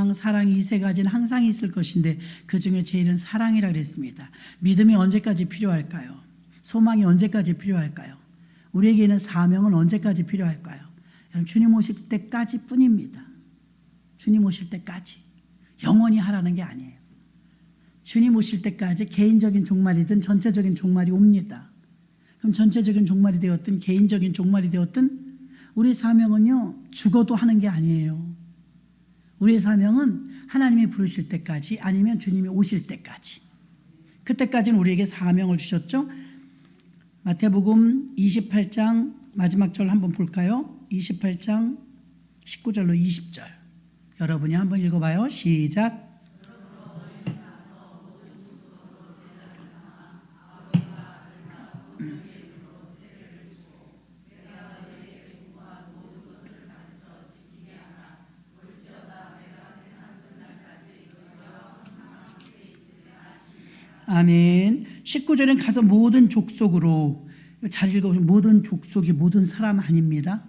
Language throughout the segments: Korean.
소망, 사랑 이 세 가지는 항상 있을 것인데 그 중에 제일은 사랑이라 그랬습니다. 믿음이 언제까지 필요할까요? 소망이 언제까지 필요할까요? 우리에게는 사명은 언제까지 필요할까요? 주님 오실 때까지 뿐입니다. 주님 오실 때까지. 영원히 하라는 게 아니에요. 주님 오실 때까지 개인적인 종말이든 전체적인 종말이 옵니다. 그럼 전체적인 종말이 되었든 개인적인 종말이 되었든 우리 사명은요, 죽어도 하는 게 아니에요. 우리의 사명은 하나님이 부르실 때까지, 아니면 주님이 오실 때까지. 그때까지는 우리에게 사명을 주셨죠. 마태복음 28장 마지막 절 한번 볼까요? 28장 19절로 20절. 여러분이 한번 읽어봐요. 시작. 아멘. 19절엔 가서 모든 족속으로, 잘 읽어보시면 모든 족속이 모든 사람 아닙니다.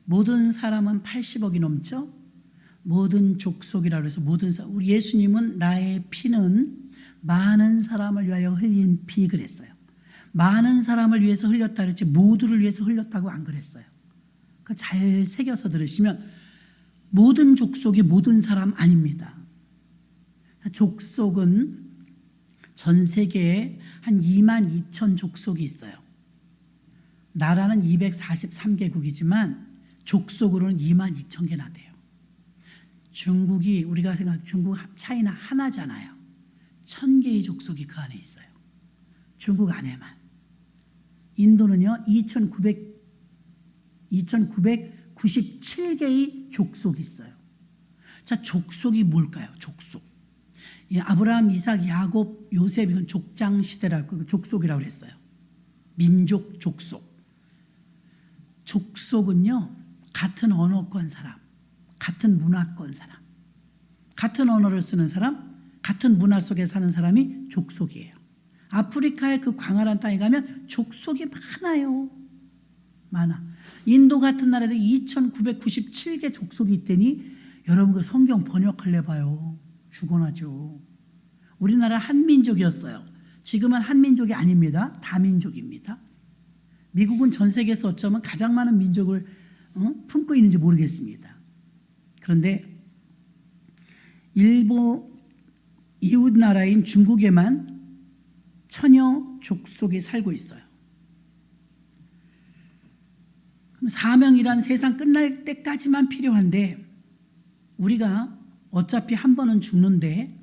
모든 사람은 80억이 넘죠. 모든 족속이라고 해서 모든 사람, 우리 예수님은 나의 피는 많은 사람을 위하여 흘린 피 그랬어요. 많은 사람을 위해서 흘렸다 그랬지 모두를 위해서 흘렸다고 안 그랬어요. 잘 새겨서 들으시면 모든 족속이 모든 사람 아닙니다. 족속은 전 세계에 한 22,000 족속이 있어요. 나라는 243개국이지만 족속으로는 22,000개나 돼요. 중국이 우리가 생각할 중국, 차이나 하나잖아요. 1000개의 족속이 그 안에 있어요. 중국 안에만. 인도는요 2,997개의 족속이 있어요. 자, 족속이 뭘까요? 족속. 아브라함, 이삭, 야곱, 요셉, 이건 족장 시대라고 족속이라고 그랬어요. 민족 족속. 족속은요 같은 언어권 사람, 같은 문화권 사람, 같은 언어를 쓰는 사람, 같은 문화 속에 사는 사람이 족속이에요. 아프리카의 그 광활한 땅에 가면 족속이 많아요. 많아. 인도 같은 나라에도 2,997개 족속이 있다니 여러분 그 성경 번역할래 봐요. 죽어나죠. 우리나라 한민족이었어요. 지금은 한민족이 아닙니다. 다민족입니다. 미국은 전 세계에서 어쩌면 가장 많은 민족을 품고 있는지 모르겠습니다. 그런데 이웃 나라인 중국에만 천여 족속이 살고 있어요. 그럼 사명이란 세상 끝날 때까지만 필요한데 우리가 어차피 한 번은 죽는데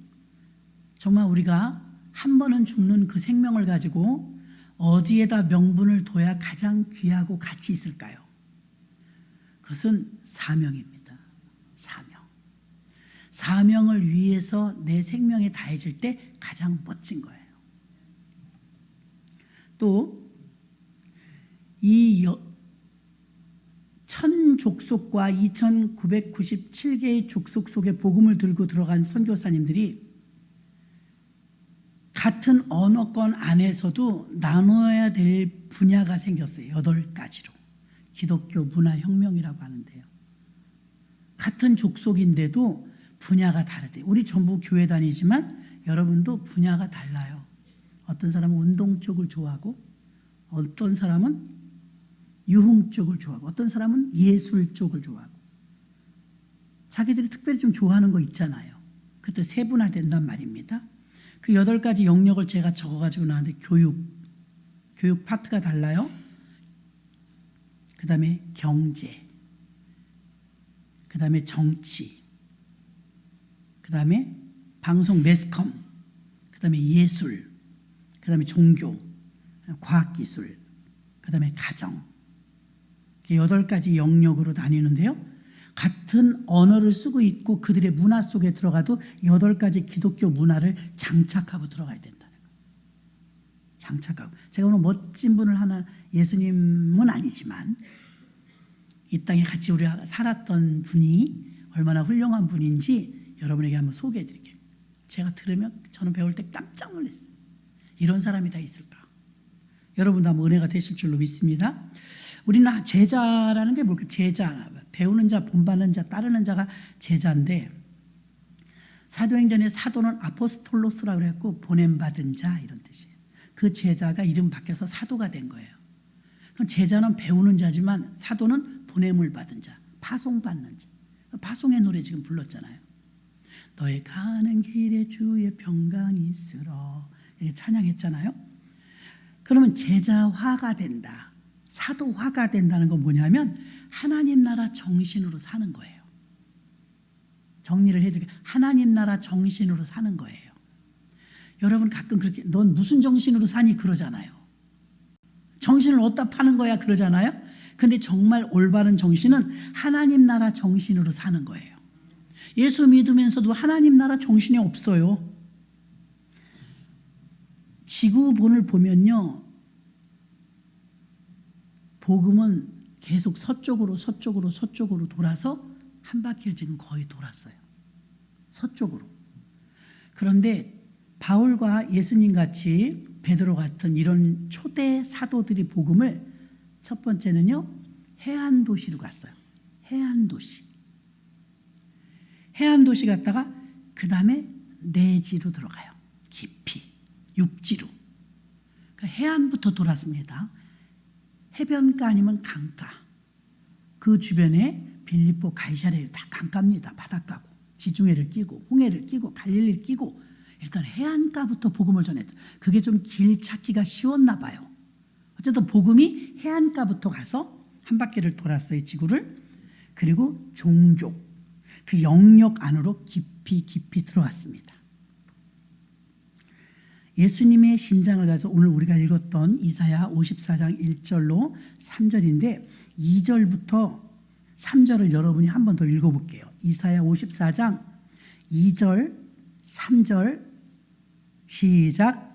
정말 우리가 한 번은 죽는 그 생명을 가지고 어디에다 명분을 둬야 가장 귀하고 가치 있을까요? 그것은 사명입니다. 사명. 사명을 위해서 내 생명에 다해질 때 가장 멋진 거예요. 또 이 1000족속과 2997개의 족속 속에 복음을 들고 들어간 선교사님들이 같은 언어권 안에서도 나눠야 될 분야가 생겼어요. 8가지로. 기독교 문화혁명이라고 하는데요. 같은 족속인데도 분야가 다르대요. 우리 전부 교회 다니지만 여러분도 분야가 달라요. 어떤 사람은 운동 쪽을 좋아하고 어떤 사람은 유흥 쪽을 좋아하고 어떤 사람은 예술 쪽을 좋아하고 자기들이 특별히 좀 좋아하는 거 있잖아요. 그때 세분화된단 말입니다. 그 8가지 영역을 제가 적어가지고 나왔는데 교육 파트가 달라요. 그 다음에 경제, 그 다음에 정치, 그 다음에 방송 매스컴, 그 다음에 예술, 그 다음에 종교, 과학기술, 그 다음에 가정. 8가지 영역으로 나뉘는데요. 같은 언어를 쓰고 있고 그들의 문화 속에 들어가도 8가지 기독교 문화를 장착하고 들어가야 된다는 거예요. 장착하고. 제가 오늘 멋진 분을 하나, 예수님은 아니지만 이 땅에 같이 우리가 살았던 분이 얼마나 훌륭한 분인지 여러분에게 한번 소개해 드릴게요. 제가 들으면 저는 배울 때 깜짝 놀랐어요. 이런 사람이 다 있을까? 여러분도 한번 은혜가 되실 줄로 믿습니다. 우리는 제자라는 게 뭘까? 제자, 배우는 자, 본받는 자, 따르는 자가 제자인데, 사도행전의 사도는 아포스톨로스라고 그랬고 보냄받은 자 이런 뜻이에요. 그 제자가 이름 바뀌어서 사도가 된 거예요. 그럼 제자는 배우는 자지만 사도는 보냄을 받은 자, 파송받는 자. 파송의 노래 지금 불렀잖아요. 너의 가는 길에 주의 평강이 있으라 이렇게 찬양했잖아요. 그러면 제자화가 된다, 사도화가 된다는 건 뭐냐면 하나님 나라 정신으로 사는 거예요. 정리를 해드릴게요. 하나님 나라 정신으로 사는 거예요. 여러분 가끔 그렇게 넌 무슨 정신으로 사니 그러잖아요. 정신을 어디다 파는 거야 그러잖아요. 근데 정말 올바른 정신은 하나님 나라 정신으로 사는 거예요. 예수 믿으면서도 하나님 나라 정신이 없어요. 지구본을 보면요, 복음은 계속 서쪽으로 돌아서 한 바퀴를 지금 거의 돌았어요. 서쪽으로. 그런데 바울과 예수님 같이 베드로 같은 이런 초대 사도들이 복음을 첫 번째는요, 해안 도시로 갔어요. 해안 도시 갔다가 그 다음에 내지로 들어가요. 깊이 육지로. 그러니까 해안부터 돌았습니다. 해변가 아니면 강가. 그 주변에 빌립보, 가이사랴 다 강가입니다. 바닷가고 지중해를 끼고 홍해를 끼고 갈릴리를 끼고 일단 해안가부터 복음을 전했다. 그게 좀 길 찾기가 쉬웠나 봐요. 어쨌든 복음이 해안가부터 가서 한 바퀴를 돌았어요, 지구를. 그리고 종족, 그 영역 안으로 깊이 들어왔습니다. 예수님의 심장을 가서 오늘 우리가 읽었던 이사야 54장 1절로 3절인데 2절부터 3절을 여러분이 한 번 더 읽어볼게요. 이사야 54장 2절, 3절 시작.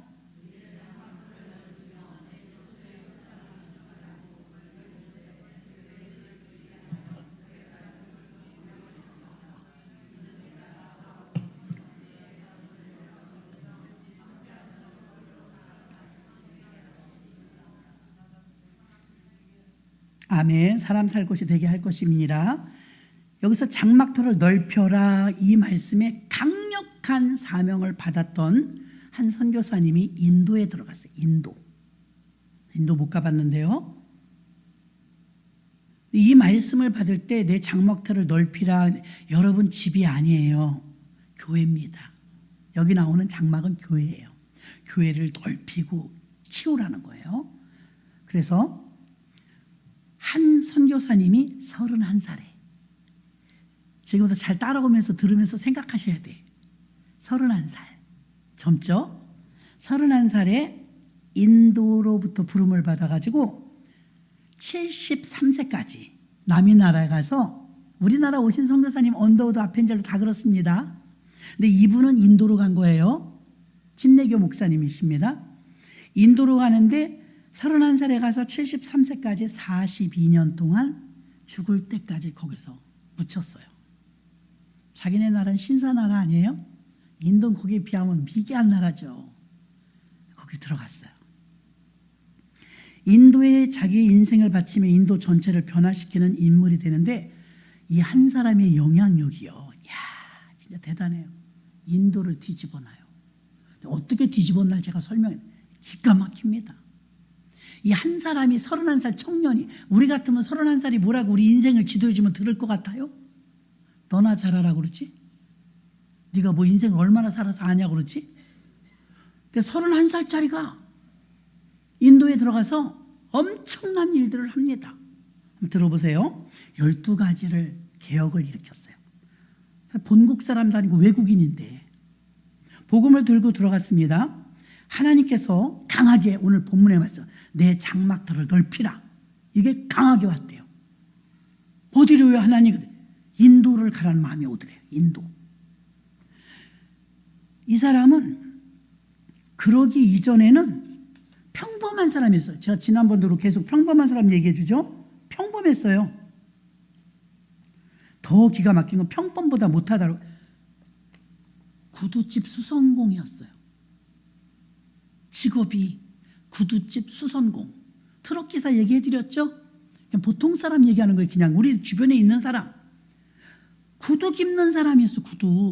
아멘. 사람 살 곳이 되게 할 것임이니라. 여기서 장막터를 넓혀라 이 말씀에 강력한 사명을 받았던 한 선교사님이 인도에 들어갔어요. 인도 못 가봤는데요. 이 말씀을 받을 때 내 장막터를 넓히라, 여러분 집이 아니에요. 교회입니다. 여기 나오는 장막은 교회예요. 교회를 넓히고 치우라는 거예요. 그래서 한 선교사님이 31살에, 지금부터 잘 따라오면서 들으면서 생각하셔야 돼. 31살 젊죠? 31살에 인도로부터 부름을 받아가지고 73세까지 남이 나라에 가서, 우리나라 오신 선교사님 언더우드 아펜젤도 다 그렇습니다. 근데 이분은 인도로 간 거예요. 침례교 목사님이십니다. 인도로 가는데 31살에 가서 73세까지 42년 동안 죽을 때까지 거기서 묻혔어요. 자기네 나라는 신사나라 아니에요? 인도는 거기에 비하면 미개한 나라죠. 거기 들어갔어요. 인도에 자기의 인생을 바치며 인도 전체를 변화시키는 인물이 되는데 이 한 사람의 영향력이요, 이야, 진짜 대단해요. 인도를 뒤집어놔요. 어떻게 뒤집어날 제가 설명해, 기가 막힙니다. 이 한 사람이 31살 청년이, 우리 같으면 31살이 뭐라고 우리 인생을 지도해주면 들을 것 같아요? 너나 잘하라고 그러지? 네가 뭐 인생을 얼마나 살아서 아냐고 그러지? 근데 31살짜리가 인도에 들어가서 엄청난 일들을 합니다. 한번 들어보세요. 12가지를 개혁을 일으켰어요. 본국 사람도 아니고 외국인인데 복음을 들고 들어갔습니다. 하나님께서 강하게 오늘 본문에 말씀, 내 장막터를 넓히라, 이게 강하게 왔대요. 어디로요? 하나님 인도를 가라는 마음이 오더래요. 인도. 이 사람은 그러기 이전에는 평범한 사람이었어요. 제가 지난번도 계속 평범한 사람 얘기해 주죠. 평범했어요. 더 기가 막힌 건 평범보다 못하다고, 구두집 수선공이었어요. 직업이 구두집 수선공. 트럭기사 얘기해 드렸죠? 그냥 보통 사람 얘기하는 거예요. 그냥 우리 주변에 있는 사람. 구두 입는 사람이었어.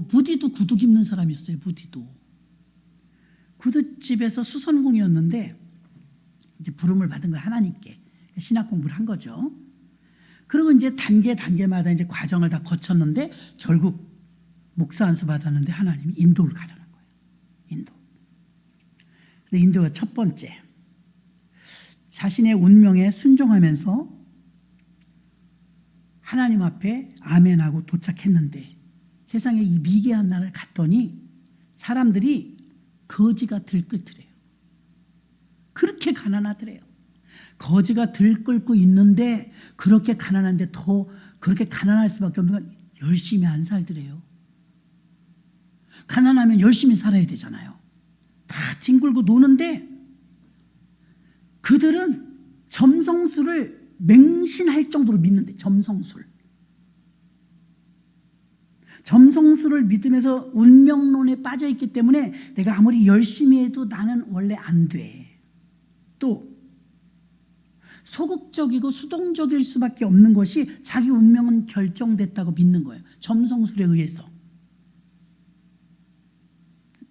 부디도 구두 입는 사람이었어요. 부디도. 구두집에서 수선공이었는데 이제 부름을 받은 거예요. 하나님께. 신학 공부를 한 거죠. 그리고 이제 단계마다 이제 과정을 다 거쳤는데 결국 목사 안수 받았는데 하나님이 인도를 가라는 거예요. 인도. 근데 인도가 첫 번째. 자신의 운명에 순종하면서 하나님 앞에 아멘하고 도착했는데 세상에 이 미개한 나라를 갔더니 사람들이 거지가 들끓더래요. 그렇게 가난하더래요. 거지가 들끓고 있는데 그렇게 가난한데 더 그렇게 가난할 수밖에 없는 건 열심히 안 살더래요. 가난하면 열심히 살아야 되잖아요. 다 뒹굴고 노는데 그들은 점성술을 맹신할 정도로 믿는데 점성술을 믿으면서 운명론에 빠져있기 때문에 내가 아무리 열심히 해도 나는 원래 안 돼. 또 소극적이고 수동적일 수밖에 없는 것이 자기 운명은 결정됐다고 믿는 거예요. 점성술에 의해서.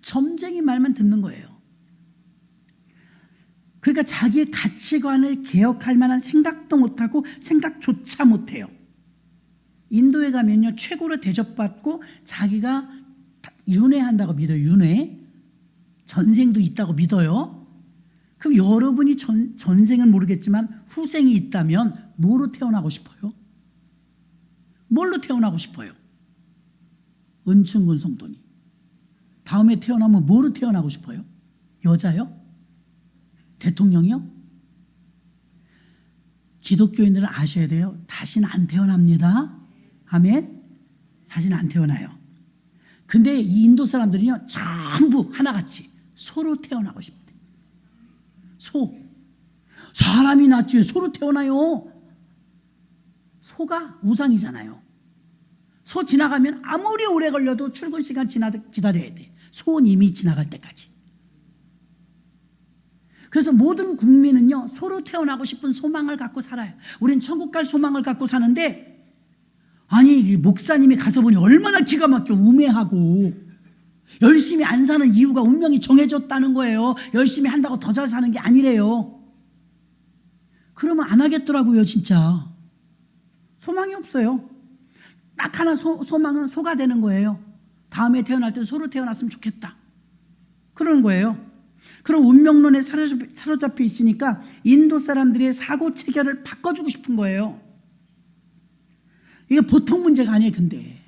점쟁이 말만 듣는 거예요. 그러니까 자기의 가치관을 개혁할 만한 생각도 못하고 생각조차 못해요. 인도에 가면요 최고로 대접받고 자기가 윤회한다고 믿어요. 윤회. 전생도 있다고 믿어요. 그럼 여러분이 전생은 모르겠지만 후생이 있다면 뭐로 태어나고 싶어요? 뭘로 태어나고 싶어요? 은춘군 성도니. 다음에 태어나면 뭐로 태어나고 싶어요? 여자요? 대통령이요? 기독교인들은 아셔야 돼요. 다시는 안 태어납니다. 아멘? 다시는 안 태어나요. 근데 이 인도 사람들은요 전부 하나같이 소로 태어나고 싶대. 소. 사람이 낫지 왜 소로 태어나요? 소가 우상이잖아요. 소 지나가면 아무리 오래 걸려도 출근 시간 기다려야 돼. 소는 이미 지나갈 때까지. 그래서 모든 국민은요 소로 태어나고 싶은 소망을 갖고 살아요. 우린 천국 갈 소망을 갖고 사는데 아니 목사님이 가서 보니 얼마나 기가 막혀 우매하고 열심히 안 사는 이유가 운명이 정해졌다는 거예요. 열심히 한다고 더 잘 사는 게 아니래요. 그러면 안 하겠더라고요. 진짜 소망이 없어요. 딱 하나 소망은 소가 되는 거예요. 다음에 태어날 때 소로 태어났으면 좋겠다 그러는 거예요. 그럼 운명론에 사로잡혀 있으니까 인도 사람들의 사고 체계를 바꿔주고 싶은 거예요. 이게 보통 문제가 아니에요. 근데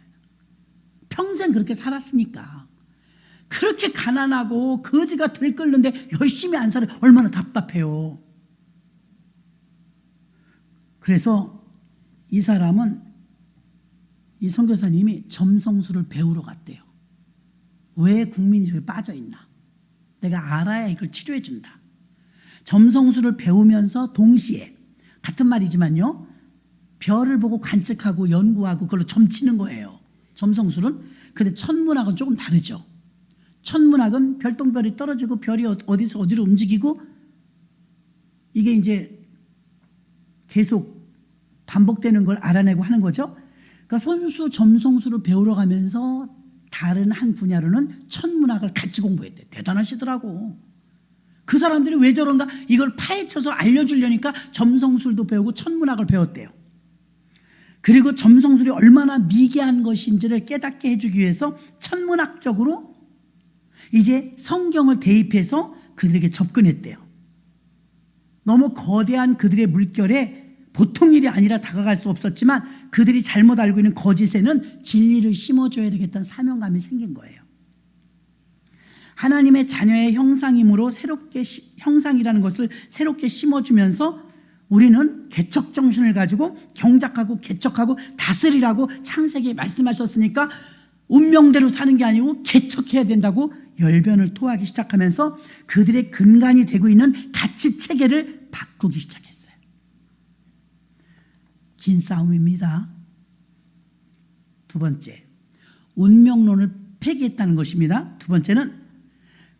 평생 그렇게 살았으니까 그렇게 가난하고 거지가 들끓는데 열심히 안 살아 얼마나 답답해요. 그래서 이 사람은 이 선교사님이 점성술을 배우러 갔대요. 왜 국민이 저기 빠져있나 내가 알아야 이걸 치료해 준다. 점성술을 배우면서 동시에 같은 말이지만요 별을 보고 관측하고 연구하고 그걸로 점치는 거예요. 점성술은. 근데 천문학은 조금 다르죠. 천문학은 별똥별이 떨어지고 별이 어디서 어디로 움직이고 이게 이제 계속 반복되는 걸 알아내고 하는 거죠. 그러니까 손수 점성술을 배우러 가면서 다른 한 분야로는 천문학을 같이 공부했대. 대단하시더라고. 그 사람들이 왜 저런가 이걸 파헤쳐서 알려주려니까 점성술도 배우고 천문학을 배웠대요. 그리고 점성술이 얼마나 미개한 것인지를 깨닫게 해주기 위해서 천문학적으로 이제 성경을 대입해서 그들에게 접근했대요. 너무 거대한 그들의 물결에 보통 일이 아니라 다가갈 수 없었지만 그들이 잘못 알고 있는 거짓에는 진리를 심어줘야 되겠다는 사명감이 생긴 거예요. 하나님의 자녀의 형상이므로 형상이라는 것을 새롭게 심어주면서 우리는 개척 정신을 가지고 경작하고 개척하고 다스리라고 창세기에 말씀하셨으니까 운명대로 사는 게 아니고 개척해야 된다고 열변을 토하기 시작하면서 그들의 근간이 되고 있는 가치 체계를 바꾸기 시작했어요. 긴 싸움입니다. 두 번째, 운명론을 폐기했다는 것입니다. 두 번째는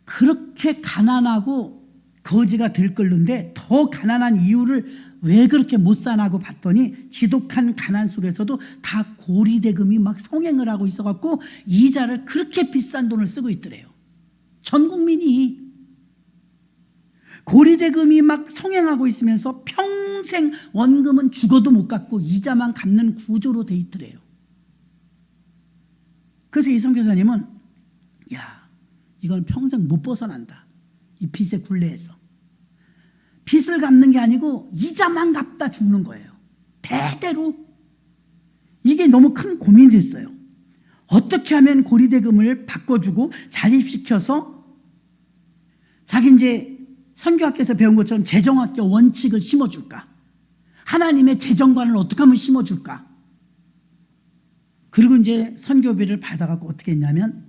그렇게 가난하고 거지가 들끓는데 더 가난한 이유를 왜 그렇게 못 사나고 봤더니 지독한 가난 속에서도 다 고리대금이 막 성행을 하고 있어갖고 이자를 그렇게 비싼 돈을 쓰고 있더래요. 전 국민이 고리대금이 막 성행하고 있으면서 평생 원금은 죽어도 못 갚고 이자만 갚는 구조로 돼 있더래요. 그래서 이 선교사님은 야, 이건 평생 못 벗어난다. 이 빚의 굴레에서. 빚을 갚는 게 아니고 이자만 갚다 죽는 거예요. 대대로. 이게 너무 큰 고민이 됐어요. 어떻게 하면 고리대금을 바꿔주고 자립시켜서 자기 이제 선교학교에서 배운 것처럼 재정학교 원칙을 심어줄까? 하나님의 재정관을 어떻게 하면 심어줄까? 그리고 이제 선교비를 받아갖고 어떻게 했냐면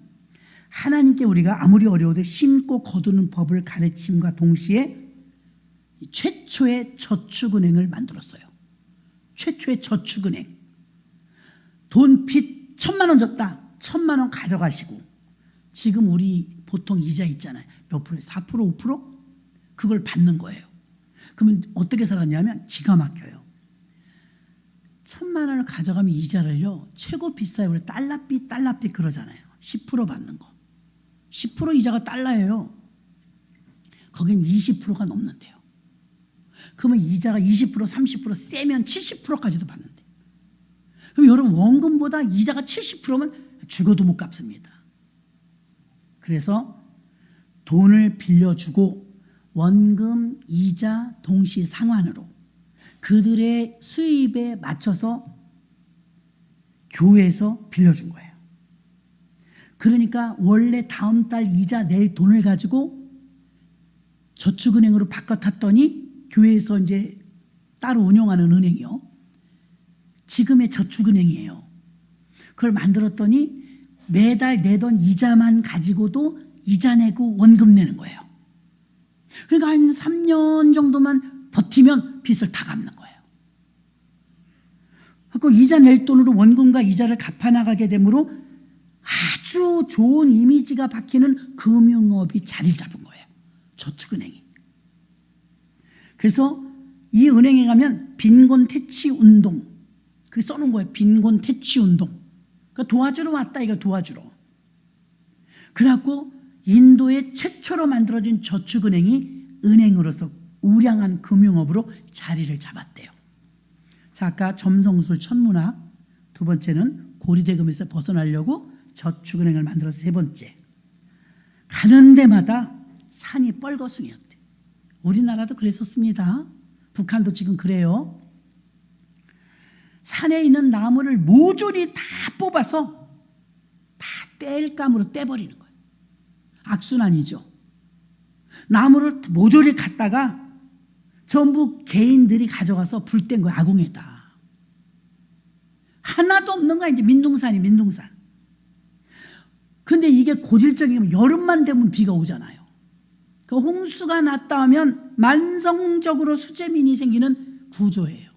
하나님께 우리가 아무리 어려워도 심고 거두는 법을 가르침과 동시에 최초의 저축은행을 만들었어요. 최초의 저축은행. 돈 빚 1,000만 원 졌다. 1,000만 원 가져가시고 지금 우리 보통 이자 있잖아요. 몇 프로? 4%, 5%? 그걸 받는 거예요. 그러면 어떻게 살았냐면 기가 막혀요. 1,000만 원을 가져가면 이자를요. 최고 비싸요. 우리 달러비 그러잖아요. 10% 받는 거. 10% 이자가 달러예요. 거긴 20%가 넘는데요. 그러면 이자가 20%, 30% 세면 70%까지도 받는데. 그럼 여러분 원금보다 이자가 70%면 죽어도 못 갚습니다. 그래서 돈을 빌려주고 원금, 이자 동시상환으로 그들의 수입에 맞춰서 교회에서 빌려준 거예요. 그러니까 원래 다음 달 이자 낼 돈을 가지고 저축은행으로 바꿔 탔더니 교회에서 이제 따로 운영하는 은행이요. 지금의 저축은행이에요. 그걸 만들었더니 매달 내던 이자만 가지고도 이자 내고 원금 내는 거예요. 그러니까 한 3년 정도만 버티면 빚을 다 갚는 거예요. 그리고 이자 낼 돈으로 원금과 이자를 갚아나가게 되므로 아주 좋은 이미지가 박히는 금융업이 자리를 잡은 거예요. 저축은행이. 그래서 이 은행에 가면 빈곤 퇴치 운동, 그게 써놓은 거예요. 빈곤 퇴치 운동. 그러니까 도와주러 왔다, 이거 도와주러. 그래갖고 인도의 최초로 만들어진 저축은행이 은행으로서 우량한 금융업으로 자리를 잡았대요. 자, 아까 점성술 천문학, 두 번째는 고리대금에서 벗어나려고 저축은행을 만들어서 세 번째. 가는 데마다 산이 뻘거숭이였대. 우리나라도 그랬었습니다. 북한도 지금 그래요. 산에 있는 나무를 모조리 다 뽑아서 다 땔감으로 떼버리는 거예요. 악순환이죠. 나무를 모조리 갖다가 전부 개인들이 가져가서 불 뗀 거예요. 아궁에다. 하나도 없는 거야. 이제 민둥산이 민둥산. 근데 이게 고질적이면 여름만 되면 비가 오잖아요. 그 홍수가 났다 하면 만성적으로 수재민이 생기는 구조예요.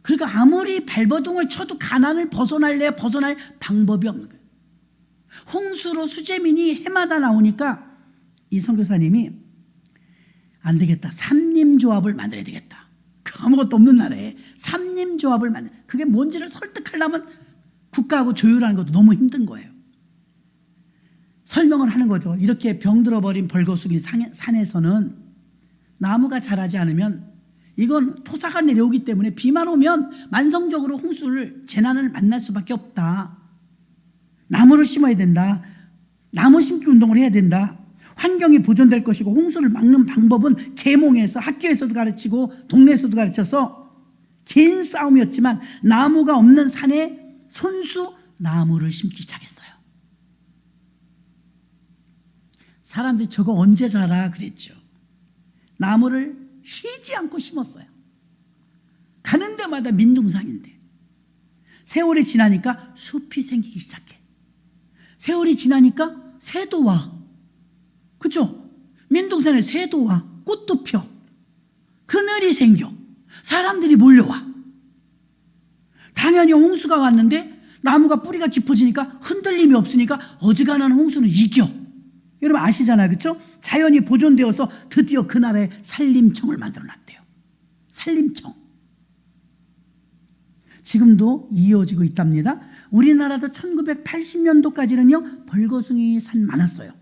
그러니까 아무리 발버둥을 쳐도 가난을 벗어날 방법이 없는 거예요. 홍수로 수재민이 해마다 나오니까 이 선교사님이 안 되겠다. 삼림조합을 만들어야 되겠다. 아무것도 없는 나라에 삼림조합을 만들. 그게 뭔지를 설득하려면 국가하고 조율하는 것도 너무 힘든 거예요. 설명을 하는 거죠. 이렇게 병들어버린 벌거숭이 산에서는 나무가 자라지 않으면 이건 토사가 내려오기 때문에 비만 오면 만성적으로 홍수를 재난을 만날 수밖에 없다. 나무를 심어야 된다. 나무 심기 운동을 해야 된다. 환경이 보존될 것이고 홍수를 막는 방법은 계몽에서 학교에서도 가르치고 동네에서도 가르쳐서 긴 싸움이었지만 나무가 없는 산에 손수 나무를 심기 시작했어요. 사람들이 저거 언제 자라 그랬죠. 나무를 쉬지 않고 심었어요. 가는 데마다 민둥산인데 세월이 지나니까 숲이 생기기 시작해. 세월이 지나니까 새도 와. 그죠? 민둥산에 새도 와. 꽃도 펴. 그늘이 생겨. 사람들이 몰려와. 당연히 홍수가 왔는데 나무가 뿌리가 깊어지니까 흔들림이 없으니까 어지간한 홍수는 이겨. 여러분 아시잖아요. 그렇죠? 자연이 보존되어서 드디어 그 나라에 산림청을 만들어놨대요. 산림청. 지금도 이어지고 있답니다. 우리나라도 1980년도까지는요. 벌거숭이 산 많았어요.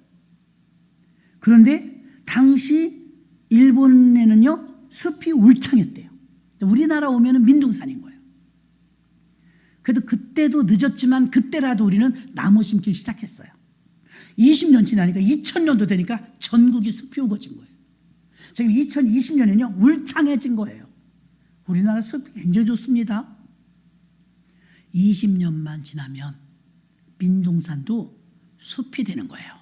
그런데 당시 일본에는요. 숲이 울창했대요. 우리나라 오면은 민둥산인 거예요. 그래도 그때도 늦었지만 그때라도 우리는 나무 심기 시작했어요. 20년 지나니까 2000년도 되니까 전국이 숲이 우거진 거예요. 지금 2020년에는요. 울창해진 거예요. 우리나라 숲이 굉장히 좋습니다. 20년만 지나면 민둥산도 숲이 되는 거예요.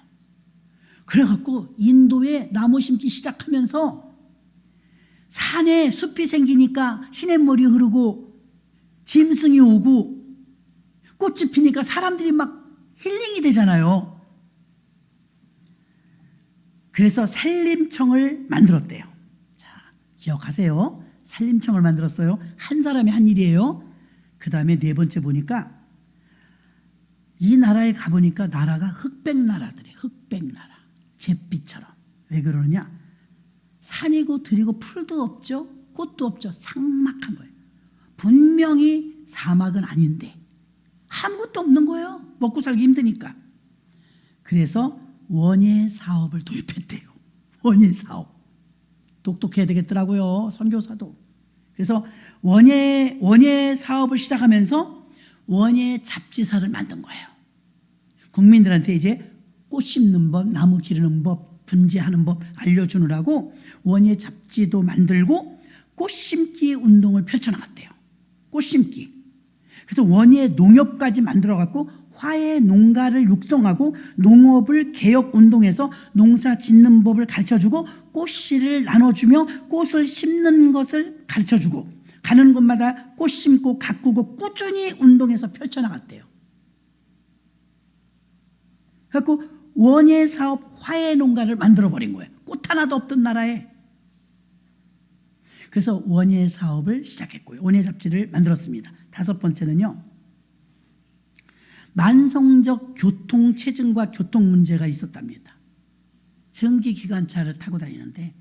그래갖고 인도에 나무 심기 시작하면서 산에 숲이 생기니까 시냇물이 흐르고 짐승이 오고 꽃이 피니까 사람들이 막 힐링이 되잖아요. 그래서 산림청을 만들었대요. 자, 기억하세요. 산림청을 만들었어요. 한 사람이 한 일이에요. 그 다음에 네 번째 보니까 이 나라에 가보니까 나라가 흑백 나라들이에요. 흑백 나라. 잿빛처럼. 왜 그러느냐? 산이고 들이고 풀도 없죠. 꽃도 없죠. 삭막한 거예요. 분명히 사막은 아닌데 아무것도 없는 거예요. 먹고 살기 힘드니까. 그래서 원예 사업을 도입했대요. 원예 사업. 똑똑해야 되겠더라고요. 선교사도. 그래서 원예 사업을 시작하면서 원예 잡지사를 만든 거예요. 국민들한테 이제 꽃 심는 법, 나무 기르는 법, 분재하는 법 알려주느라고 원예 잡지도 만들고 꽃 심기 운동을 펼쳐나갔대요. 꽃 심기. 그래서 원예 농협까지 만들어갖고 화훼 농가를 육성하고 농업을 개혁 운동해서 농사 짓는 법을 가르쳐주고 꽃씨를 나눠주며 꽃을 심는 것을 가르쳐주고 가는 곳마다 꽃 심고 가꾸고 꾸준히 운동해서 펼쳐나갔대요. 그래서 원예 사업 화훼 농가를 만들어버린 거예요. 꽃 하나도 없던 나라에. 그래서 원예 사업을 시작했고요. 원예 잡지를 만들었습니다. 다섯 번째는요. 만성적 교통체증과 교통 문제가 있었답니다. 전기기관차를 타고 다니는데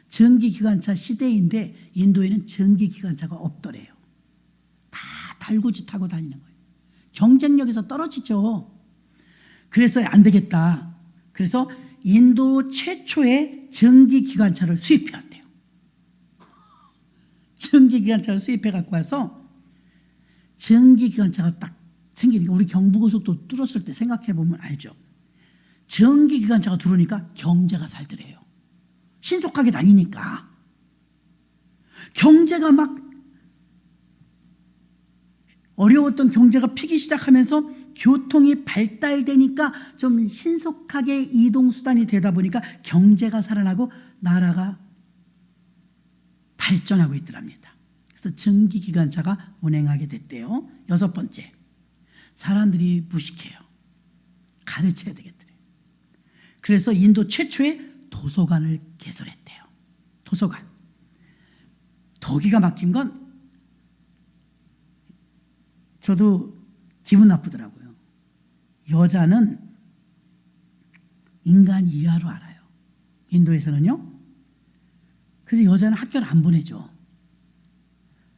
전기기관차 시대인데 인도에는 전기기관차가 없더래요. 다 달구지 타고 다니는 거예요. 경쟁력에서 떨어지죠. 그래서 안 되겠다. 그래서 인도 최초의 전기기관차를 수입해왔대요. 전기기관차를 수입해 갖고 와서 전기기관차가 딱 생기니까 우리 경부고속도 뚫었을 때 생각해 보면 알죠. 전기기관차가 들어오니까 경제가 살더래요. 신속하게 다니니까. 경제가 막 어려웠던 경제가 피기 시작하면서 교통이 발달되니까 좀 신속하게 이동수단이 되다 보니까 경제가 살아나고 나라가 발전하고 있더랍니다. 그래서 전기기관차가 운행하게 됐대요. 여섯 번째. 사람들이 무식해요. 가르쳐야 되겠더래요. 그래서 인도 최초의 도서관을 개설했대요. 도서관. 더 기가 막힌 건 저도 기분 나쁘더라고요. 여자는 인간 이하로 알아요. 인도에서는요. 그래서 여자는 학교를 안 보내죠.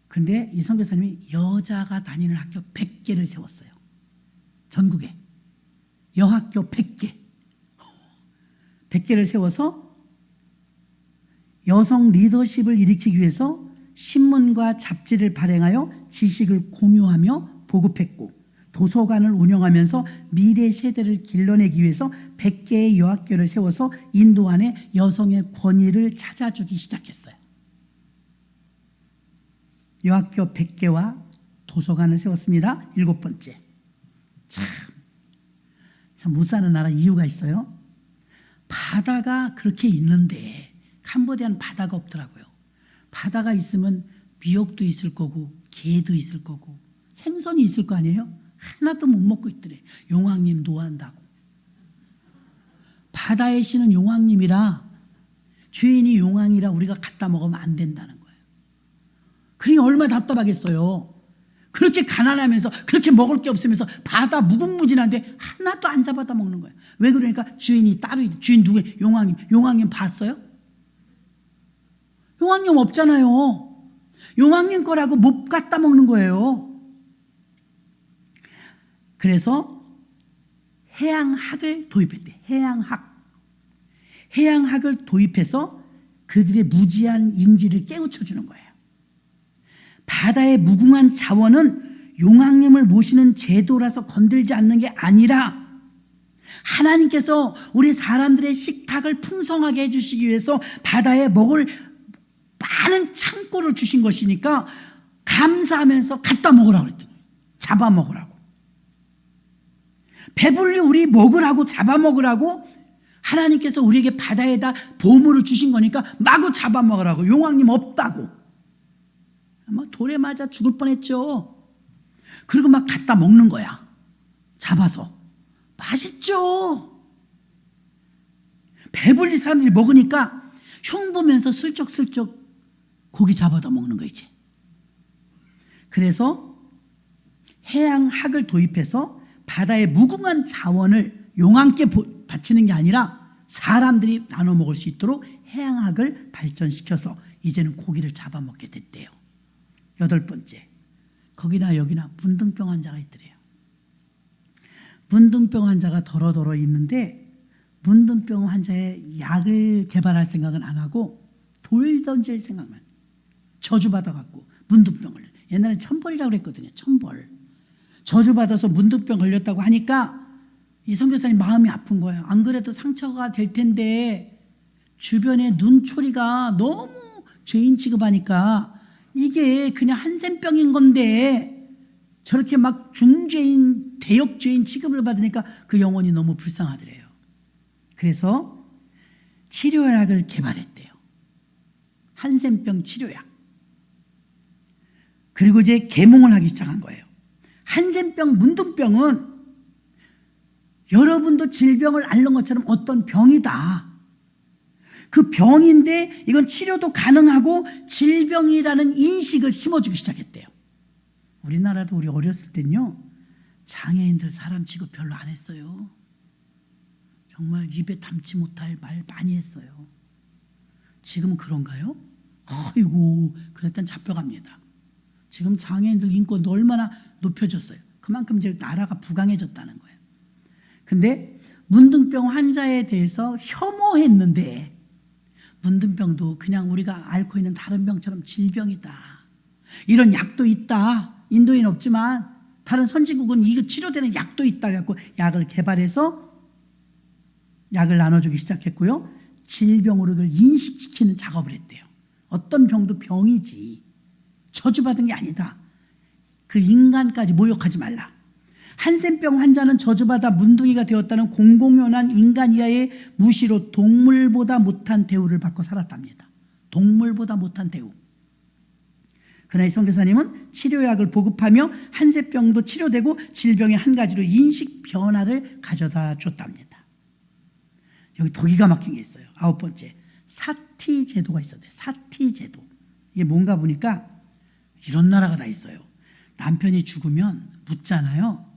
그런데 이 선교사님이 여자가 다니는 학교 100개를 세웠어요. 전국에 여학교 100개 100개를 세워서 여성 리더십을 일으키기 위해서 신문과 잡지를 발행하여 지식을 공유하며 보급했고 도서관을 운영하면서 미래 세대를 길러내기 위해서 100개의 여학교를 세워서 인도 안에 여성의 권위를 찾아주기 시작했어요. 여학교 100개와 도서관을 세웠습니다. 일곱 번째. 참 못 사는 나라 이유가 있어요. 바다가 그렇게 있는데 캄보디아는 바다가 없더라고요. 바다가 있으면 미역도 있을 거고 게도 있을 거고 생선이 있을 거 아니에요? 하나도 못 먹고 있더래. 용왕님 노한다고. 바다의 신은 용왕님이라 주인이 용왕이라 우리가 갖다 먹으면 안 된다는 거예요. 그러니 얼마나 답답하겠어요. 그렇게 가난하면서 그렇게 먹을 게 없으면서 바다 무궁무진한데 하나도 안 잡아다 먹는 거예요. 왜 그러니까 주인이 따로 있대. 주인 누구예요? 용왕님. 용왕님 봤어요? 용왕님 없잖아요. 용왕님 거라고 못 갖다 먹는 거예요. 그래서 해양학을 도입했대. 해양학을 도입해서 그들의 무지한 인지를 깨우쳐주는 거예요. 바다의 무궁한 자원은 용왕님을 모시는 제도라서 건들지 않는 게 아니라 하나님께서 우리 사람들의 식탁을 풍성하게 해주시기 위해서 바다에 먹을 많은 창고를 주신 것이니까 감사하면서 갖다 먹으라고 그랬던 거예요. 잡아먹으라고. 배불리 우리 먹으라고 잡아먹으라고 하나님께서 우리에게 바다에다 보물을 주신 거니까 마구 잡아먹으라고. 용왕님 없다고. 아마 돌에 맞아 죽을 뻔했죠. 그리고 막 갖다 먹는 거야. 잡아서. 맛있죠. 배불리 사람들이 먹으니까 흉보면서 슬쩍슬쩍 고기 잡아다 먹는 거 이제. 그래서 해양학을 도입해서 바다의 무궁한 자원을 용왕께 바치는 게 아니라 사람들이 나눠 먹을 수 있도록 해양학을 발전시켜서 이제는 고기를 잡아먹게 됐대요. 8번째, 거기나 여기나 문둥병 환자가 있더래요. 문둥병 환자가 더러더러 있는데 문둥병 환자의 약을 개발할 생각은 안 하고 돌 던질 생각만. 저주받아갖고 문둥병을. 옛날에 천벌이라고 그랬거든요. 천벌. 저주받아서 문둥병 걸렸다고 하니까 이 선교사님 마음이 아픈 거예요. 안 그래도 상처가 될 텐데 주변에 눈초리가 너무 죄인 취급하니까 이게 그냥 한센병인 건데 저렇게 막 중죄인, 대역죄인 취급을 받으니까 그 영혼이 너무 불쌍하더래요. 그래서 치료약을 개발했대요. 한센병 치료약. 그리고 이제 계몽을 하기 시작한 거예요. 한센병, 문둥병은 여러분도 질병을 앓는 것처럼 어떤 병이다. 그 병인데 이건 치료도 가능하고 질병이라는 인식을 심어주기 시작했대요. 우리나라도 우리 어렸을 땐요, 장애인들 사람 취급 별로 안 했어요. 정말 입에 담지 못할 말 많이 했어요. 지금은 그런가요? 아이고, 그랬던 잡혀갑니다. 지금 장애인들 인권도 얼마나 높여졌어요. 그만큼 이제 나라가 부강해졌다는 거예요. 근데 문둥병 환자에 대해서 혐오했는데 문둥병도 그냥 우리가 앓고 있는 다른 병처럼 질병이다. 이런 약도 있다. 인도에는 없지만 다른 선진국은 이거 치료되는 약도 있다. 그래갖고 약을 개발해서 약을 나눠주기 시작했고요. 질병으로 그걸 인식시키는 작업을 했대요. 어떤 병도 병이지. 저주받은 게 아니다. 그 인간까지 모욕하지 말라. 한센병 환자는 저주받아 문둥이가 되었다는 공공연한 인간 이하의 무시로 동물보다 못한 대우를 받고 살았답니다. 동물보다 못한 대우. 그러나 이 선교사님은 치료약을 보급하며 한센병도 치료되고 질병의 한 가지로 인식 변화를 가져다 줬답니다. 여기 더 기가 막힌 게 있어요. 9번째, 사티 제도가 있었대. 사티 제도. 이게 뭔가 보니까 이런 나라가 다 있어요. 남편이 죽으면 묻잖아요.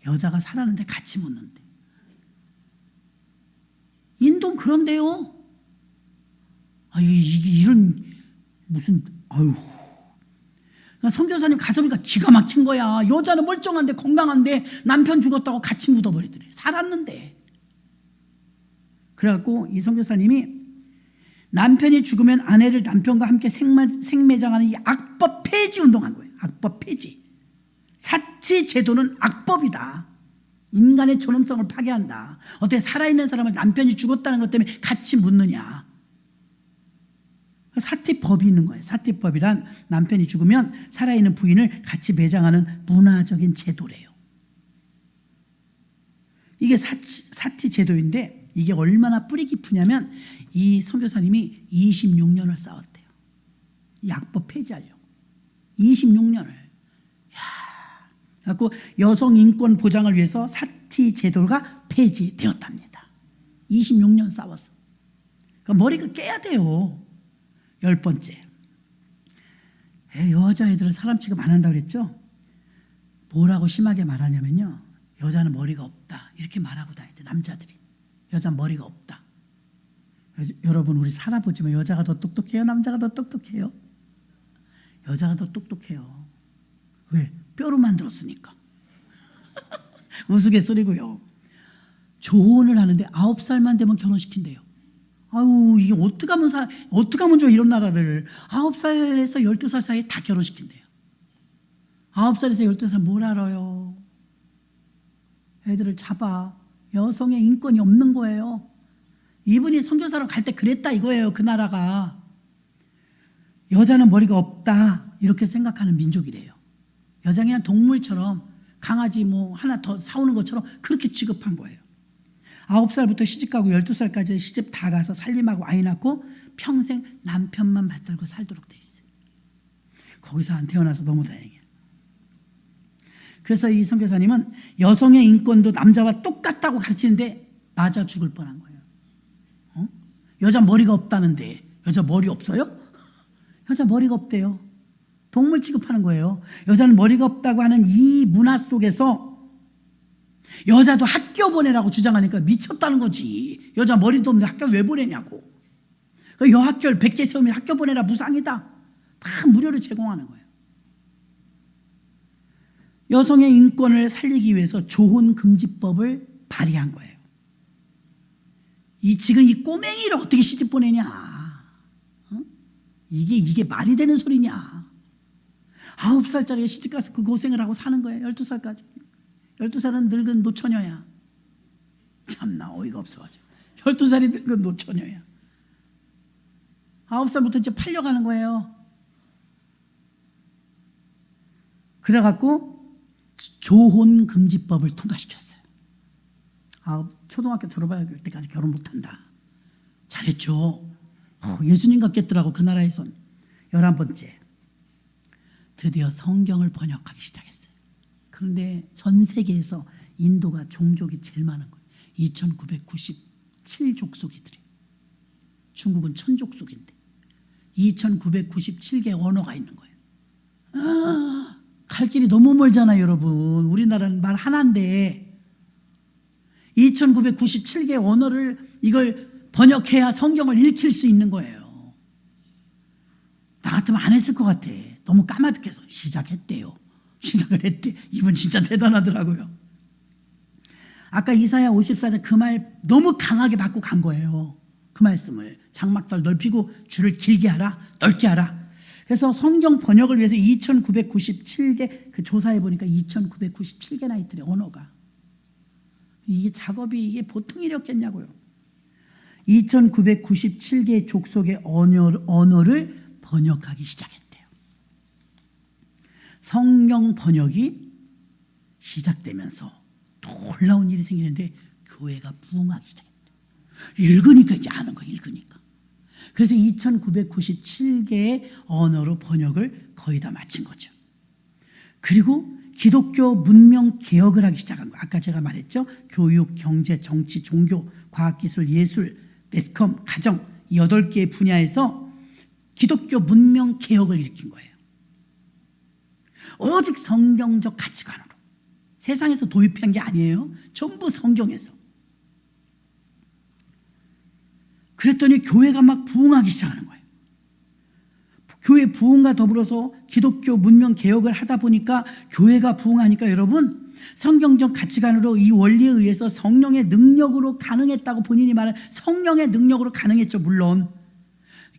여자가 살았는데 같이 묻는데. 인도는 그런데요. 이런 무슨 아유. 선교사님 가서 보니까 기가 막힌 거야. 여자는 멀쩡한데 건강한데 남편 죽었다고 같이 묻어버리더래. 살았는데. 그래갖고 이 선교사님이 남편이 죽으면 아내를 남편과 함께 생매장하는 이 악법 폐지 운동한 거예요. 악법 폐지. 사티 제도는 악법이다. 인간의 존엄성을 파괴한다. 어떻게 살아있는 사람을 남편이 죽었다는 것 때문에 같이 묻느냐. 사티법이 있는 거예요. 사티법이란 남편이 죽으면 살아있는 부인을 같이 매장하는 문화적인 제도래요. 이게 사티 제도인데 이게 얼마나 뿌리 깊으냐면 이 선교사님이 26년을 싸웠대요. 이 악법 폐지하려고. 26년을. 그래서 여성 인권 보장을 위해서 사티 제도가 폐지되었답니다. 26년 싸웠어. 그러니까 머리가 깨야 돼요. 10번째. 여자애들은 사람 취급 안 한다고 그랬죠? 뭐라고 심하게 말하냐면요. 여자는 머리가 없다. 이렇게 말하고 다니대, 남자들이. 여자는 머리가 없다. 여러분, 우리 살아보지만 여자가 더 똑똑해요? 남자가 더 똑똑해요? 여자가 더 똑똑해요. 왜? 뼈로 만들었으니까. 우스갯소리고요. 조혼을 하는데 9살만 되면 결혼시킨대요. 아유, 이게 어떻게 하면 좋아, 이런 나라를. 9살에서 12살 사이에 다 결혼시킨대요. 9살에서 12살 뭘 알아요? 애들을 잡아. 여성의 인권이 없는 거예요. 이분이 선교사로 갈 때 그랬다 이거예요. 그 나라가. 여자는 머리가 없다 이렇게 생각하는 민족이래요. 여자는 그냥 동물처럼 강아지 뭐 하나 더 사오는 것처럼 그렇게 취급한 거예요. 9살부터 시집가고 12살까지 시집 다 가서 살림하고 아이 낳고 평생 남편만 받들고 살도록 돼 있어요. 거기서 안 태어나서 너무 다행이에요. 그래서 이 선교사님은 여성의 인권도 남자와 똑같다고 가르치는데 맞아 죽을 뻔한 거예요. 여자 머리가 없다는데 여자 머리 없어요? 여자 머리가 없대요. 동물 취급하는 거예요. 여자는 머리가 없다고 하는 이 문화 속에서 여자도 학교 보내라고 주장하니까 미쳤다는 거지. 여자 머리도 없는데 학교 왜 보내냐고. 그 여학교를 100개 세우면 학교 보내라 무상이다. 다 무료로 제공하는 거예요. 여성의 인권을 살리기 위해서 조혼금지법을 발의한 거예요. 지금 이 꼬맹이를 어떻게 시집 보내냐. 이게 말이 되는 소리냐. 9살짜리가 시집 가서 그 고생을 하고 사는 거예요. 12살까지. 12살은 늙은 노처녀야. 참나 어이가 없어가지고. 12살이 늙은 노처녀야. 9살부터 이제 팔려가는 거예요. 그래갖고 조혼금지법을 통과시켰어요. 초등학교 졸업할 때까지 결혼 못한다. 잘했죠. 예수님 같겠더라고. 그 나라에선. 11번째, 드디어 성경을 번역하기 시작했어요. 그런데 전 세계에서 인도가 종족이 제일 많은 거예요. 2997족속이더래요. 중국은 1000족속인데 2997개 언어가 있는 거예요. 갈 길이 너무 멀잖아요, 여러분. 우리나라는 말 하나인데 2997개 언어를 이걸 번역해야 성경을 읽힐 수 있는 거예요. 나 같으면 안 했을 것 같아. 너무 까마득해서. 시작했대요. 시작을 했대. 이분 진짜 대단하더라고요. 아까 이사야 54장 그 말 너무 강하게 받고 간 거예요. 그 말씀을. 장막들 넓히고 줄을 길게 하라, 넓게 하라. 그래서 성경 번역을 위해서 2997개, 그 조사해 보니까 2997개나 있더래, 언어가. 이게 작업이 이게 보통 일이었겠냐고요. 2997개의 족속의 언어를 번역하기 시작했대요. 성경 번역이 시작되면서 놀라운 일이 생기는데 교회가 부흥하기 시작했대요. 읽으니까 이제 아는 거예요. 읽으니까. 그래서 2997개의 언어로 번역을 거의 다 마친 거죠. 그리고 기독교 문명 개혁을 하기 시작한 거예요. 아까 제가 말했죠. 교육, 경제, 정치, 종교, 과학기술, 예술, 매스컴, 가정 이 8개의 분야에서 기독교 문명 개혁을 일으킨 거예요. 오직 성경적 가치관으로. 세상에서 도입한 게 아니에요. 전부 성경에서. 그랬더니 교회가 막 부흥하기 시작하는 거예요. 교회 부흥과 더불어서 기독교 문명 개혁을 하다 보니까 교회가 부흥하니까 여러분 성경적 가치관으로 이 원리에 의해서 성령의 능력으로 가능했다고 본인이 말한 성령의 능력으로 가능했죠. 물론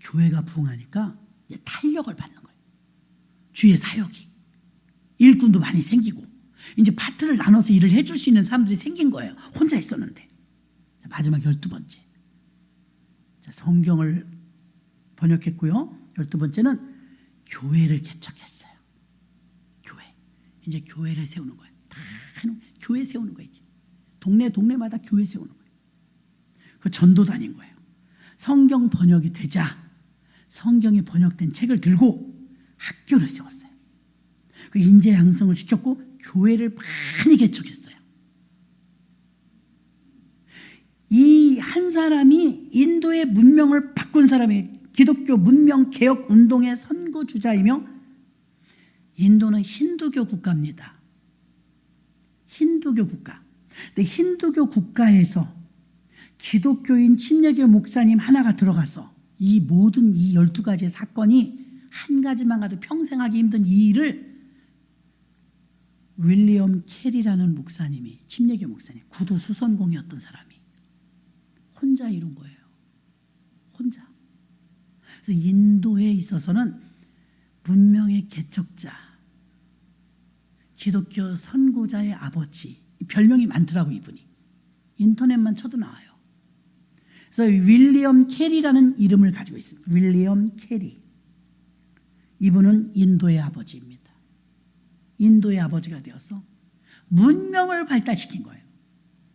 교회가 부흥하니까 이제 탄력을 받는 거예요. 주의 사역이. 일꾼도 많이 생기고 이제 파트를 나눠서 일을 해줄 수 있는 사람들이 생긴 거예요. 혼자 있었는데. 마지막 12번째. 성경을 번역했고요. 12번째는 교회를 개척했어요. 교회. 이제 교회를 세우는 거예요. 다 교회 세우는 거예요. 이제. 동네마다 교회 세우는 거예요. 그 전도 다닌 거예요. 성경 번역이 되자 성경이 번역된 책을 들고 학교를 세웠어요. 그 인재 양성을 시켰고 교회를 많이 개척했어요. 이 한 사람이 인도의 문명을 바꾼 사람이 기독교 문명 개혁 운동의 선구주자이며 인도는 힌두교 국가입니다. 힌두교 국가. 근데 힌두교 국가에서 기독교인 침례교 목사님 하나가 들어가서 이 모든 이 12가지의 사건이 한 가지만 가도 평생 하기 힘든 이 일을 윌리엄 캐리라는 목사님이, 침례교 목사님, 구두 수선공이었던 사람이 혼자 이룬 거예요. 혼자. 그래서 인도에 있어서는 문명의 개척자, 기독교 선구자의 아버지, 별명이 많더라고 이분이. 인터넷만 쳐도 나와요. 그래서 윌리엄 캐리라는 이름을 가지고 있습니다. 윌리엄 캐리. 이분은 인도의 아버지입니다. 인도의 아버지가 되어서 문명을 발달시킨 거예요.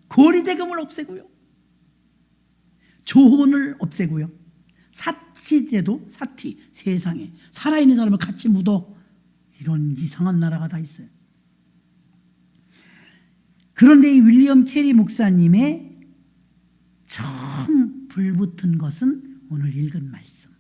고리대금을 없애고요. 조혼을 없애고요. 사티제도, 사티, 세상에 살아있는 사람을 같이 묻어. 이런 이상한 나라가 다 있어요. 그런데 이 윌리엄 캐리 목사님의 처음 불붙은 것은 오늘 읽은 말씀.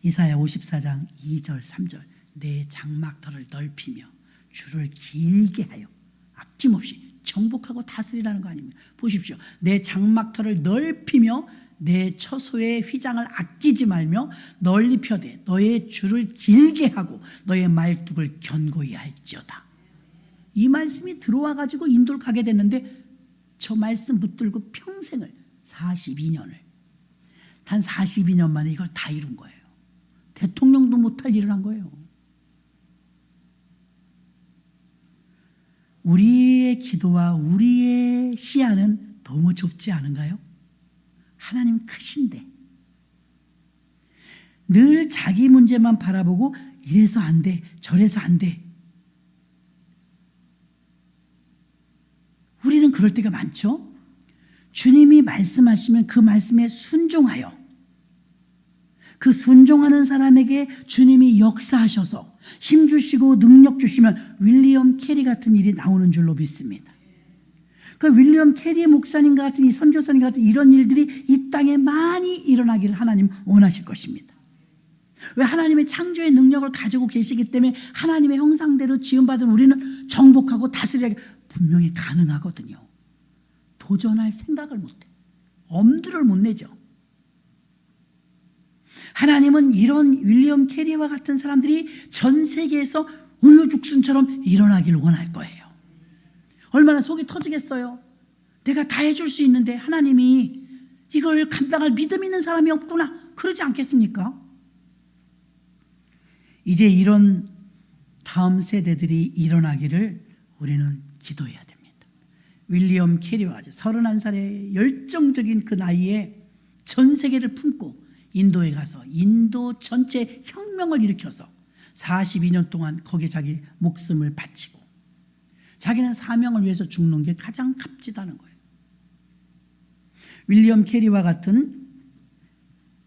이사야 54장 2절 3절. 내 장막터를 넓히며 줄을 길게 하여 아낌없이 정복하고 다스리라는 거 아닙니까? 보십시오. 내 장막터를 넓히며 내 처소의 휘장을 아끼지 말며 널리 펴되 너의 줄을 길게 하고 너의 말뚝을 견고히 할지어다. 이 말씀이 들어와 가지고 인도를 가게 됐는데 저 말씀 붙들고 평생을 42년을 단 42년 만에 이걸 다 이룬 거예요. 대통령도 못할 일을 한 거예요. 우리의 기도와 우리의 시야는 너무 좁지 않은가요? 하나님 크신데 늘 자기 문제만 바라보고 이래서 안 돼, 저래서 안 돼. 우리는 그럴 때가 많죠. 주님이 말씀하시면 그 말씀에 순종하여 그 순종하는 사람에게 주님이 역사하셔서 힘 주시고 능력 주시면 윌리엄 캐리 같은 일이 나오는 줄로 믿습니다. 그 윌리엄 캐리 목사님 같은 이 선교사님 같은 이런 일들이 이 땅에 많이 일어나기를 하나님 원하실 것입니다. 왜? 하나님의 창조의 능력을 가지고 계시기 때문에 하나님의 형상대로 지음받은 우리는 정복하고 다스리기 분명히 가능하거든요. 도전할 생각을 못해. 엄두를 못 내죠. 하나님은 이런 윌리엄 캐리와 같은 사람들이 전 세계에서 우유죽순처럼 일어나기를 원할 거예요. 얼마나 속이 터지겠어요. 내가 다 해줄 수 있는데 하나님이 이걸 감당할 믿음 있는 사람이 없구나. 그러지 않겠습니까? 이제 이런 다음 세대들이 일어나기를 우리는 기도해야 됩니다. 윌리엄 캐리와 같이 31살의 열정적인 그 나이에 전 세계를 품고 인도에 가서 인도 전체 혁명을 일으켜서 42년 동안 거기에 자기 목숨을 바치고 자기는 사명을 위해서 죽는 게 가장 값지다는 거예요. 윌리엄 캐리와 같은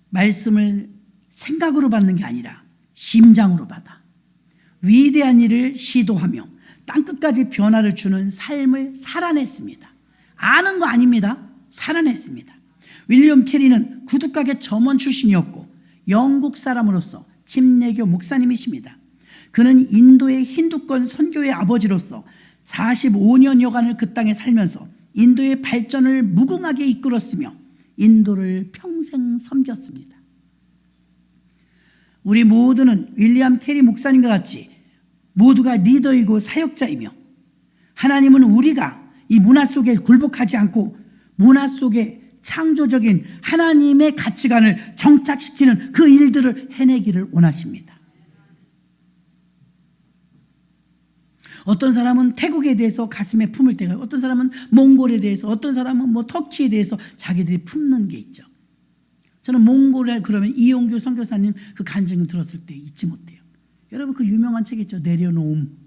말씀을 생각으로 받는 게 아니라 심장으로 받아 위대한 일을 시도하며 땅끝까지 변화를 주는 삶을 살아냈습니다. 아는 거 아닙니다. 살아냈습니다. 윌리엄 캐리는 구두가게 점원 출신이었고 영국 사람으로서 침례교 목사님이십니다. 그는 인도의 힌두권 선교의 아버지로서 45년여간을 그 땅에 살면서 인도의 발전을 무궁하게 이끌었으며 인도를 평생 섬겼습니다. 우리 모두는 윌리엄 캐리 목사님과 같이 모두가 리더이고 사역자이며 하나님은 우리가 이 문화 속에 굴복하지 않고 문화 속에 창조적인 하나님의 가치관을 정착시키는 그 일들을 해내기를 원하십니다. 어떤 사람은 태국에 대해서 가슴에 품을 때가, 어떤 사람은 몽골에 대해서, 어떤 사람은 터키에 대해서 자기들이 품는 게 있죠. 저는 몽골에 그러면 이용규 선교사님 그 간증을 들었을 때 잊지 못해요. 여러분 그 유명한 책 있죠. 내려놓음.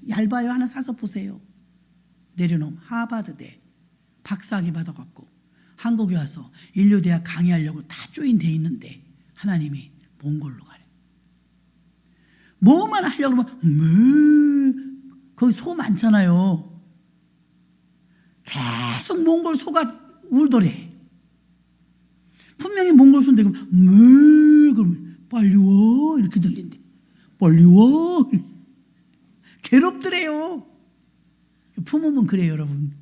얇아요. 하나 사서 보세요. 내려놓음. 하버드대 박사학위 받아갖고 한국에 와서 인류대학 강의하려고 다 조인돼 있는데 하나님이 몽골로 가래. 뭐만 하려고 그러면 거기 소 많잖아요. 계속 몽골 소가 울더래. 분명히 몽골 소인데 그러면 빨리 와 이렇게 들린대. 빨리 와. 괴롭더래요. 부모면 그래요, 여러분.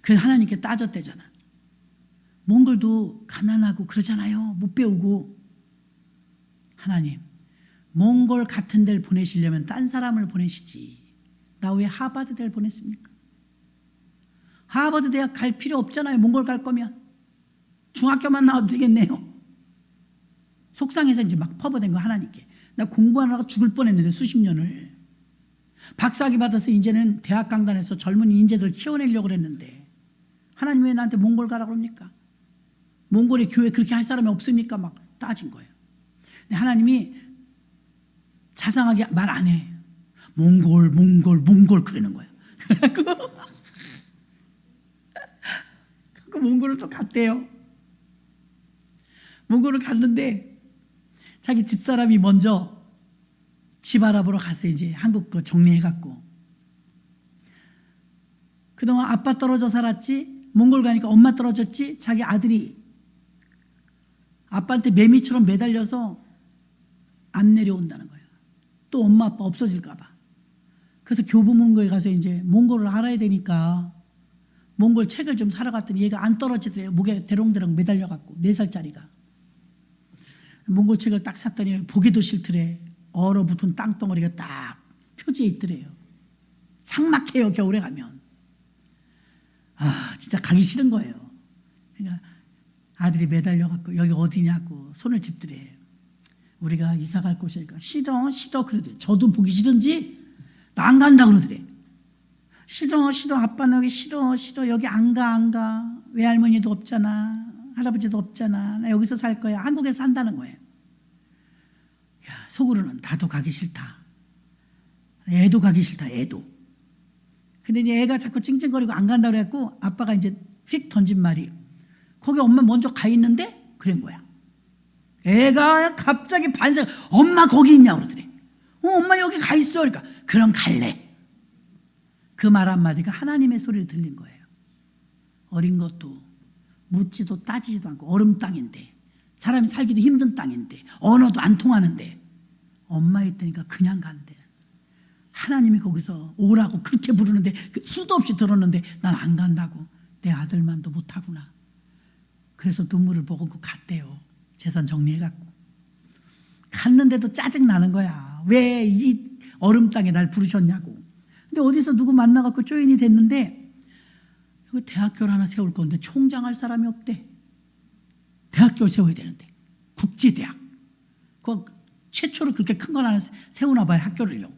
그래서 하나님께 따졌대잖아. 몽골도 가난하고 그러잖아요. 못 배우고. 하나님, 몽골 같은 데를 보내시려면 딴 사람을 보내시지. 나 왜 하버드 대를 보냈습니까? 하버드 대학 갈 필요 없잖아요. 몽골 갈 거면. 중학교만 나와도 되겠네요. 속상해서 이제 막 퍼버댄 거 하나님께. 나 공부하느라고 죽을 뻔했는데 수십 년을. 박사학위 받아서 이제는 대학 강단에서 젊은 인재들 키워내려고 그랬는데 하나님 왜 나한테 몽골 가라고 그럽니까? 몽골의 교회 그렇게 할 사람이 없습니까? 막 따진 거예요. 근데 하나님이 자상하게 말 안 해. 몽골 그러는 거예요. 그 몽골을 또 갔대요. 몽골을 갔는데 자기 집사람이 먼저 집 알아보러 갔어요. 이제 한국 거 정리해갖고. 그동안 아빠 떨어져 살았지, 몽골 가니까 엄마 떨어졌지, 자기 아들이 아빠한테 매미처럼 매달려서 안 내려온다는 거예요. 또 엄마 아빠 없어질까봐. 그래서 교보문고에 가서 이제 몽골을 알아야 되니까 몽골 책을 좀 사러 갔더니 얘가 안 떨어지더래요. 목에 대롱대롱 매달려갖고 4살짜리가. 몽골 책을 딱 샀더니 보기도 싫더래. 얼어붙은 땅덩어리가 딱 표지에 있더래요. 삭막해요, 겨울에 가면. 아, 진짜 가기 싫은 거예요. 그러니까 아들이 매달려갖고 여기 어디냐고 손을 짚더래. 우리가 이사 갈 곳이니까 싫어 그러더래. 저도 보기 싫은지 나 안 간다 그러더래. 싫어 아빠는 여기 싫어 여기 안 가. 외할머니도 없잖아. 할아버지도 없잖아. 나 여기서 살 거야. 한국에서 산다는 거예요. 야, 속으로는 나도 가기 싫다. 애도 가기 싫다. 애도. 근데 이제 애가 자꾸 찡찡거리고 안 간다고 그래갖고 아빠가 이제 휙 던진 말이 거기 엄마 먼저 가 있는데? 그런 거야. 애가 갑자기 반색, 엄마 거기 있냐고 그러더래. 엄마 여기 가 있어. 그러니까 그럼 갈래. 그 말 한마디가 하나님의 소리를 들린 거예요. 어린 것도 묻지도 따지지도 않고 얼음 땅인데 사람이 살기도 힘든 땅인데 언어도 안 통하는데 엄마 있다니까 그냥 간대. 하나님이 거기서 오라고 그렇게 부르는데 수도 없이 들었는데 난 안 간다고. 내 아들만도 못하구나. 그래서 눈물을 머금고 갔대요. 재산 정리해갖고. 갔는데도 짜증나는 거야. 왜 이 얼음 땅에 날 부르셨냐고. 근데 어디서 누구 만나갖고 조인이 됐는데 여기 대학교를 하나 세울 건데 총장할 사람이 없대. 대학교를 세워야 되는데. 국제대학. 그 최초로 그렇게 큰 건 하나 세우나 봐요. 학교를요.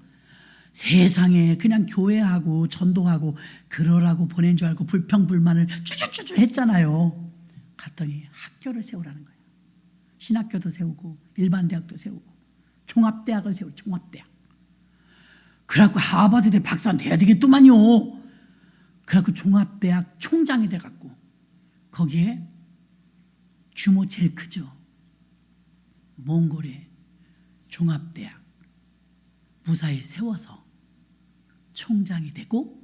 세상에 그냥 교회하고 전도하고 그러라고 보낸 줄 알고 불평불만을 쭈쭈쭈쭈 했잖아요. 갔더니 학교를 세우라는 거예요. 신학교도 세우고 일반 대학도 세우고 종합대학을 세우고 종합대학. 그래갖고 하버드대 박사 돼야 되겠더만요. 그래갖고 종합대학 총장이 돼갖고 거기에 규모 제일 크죠. 몽골의 종합대학 무사히 세워서 총장이 되고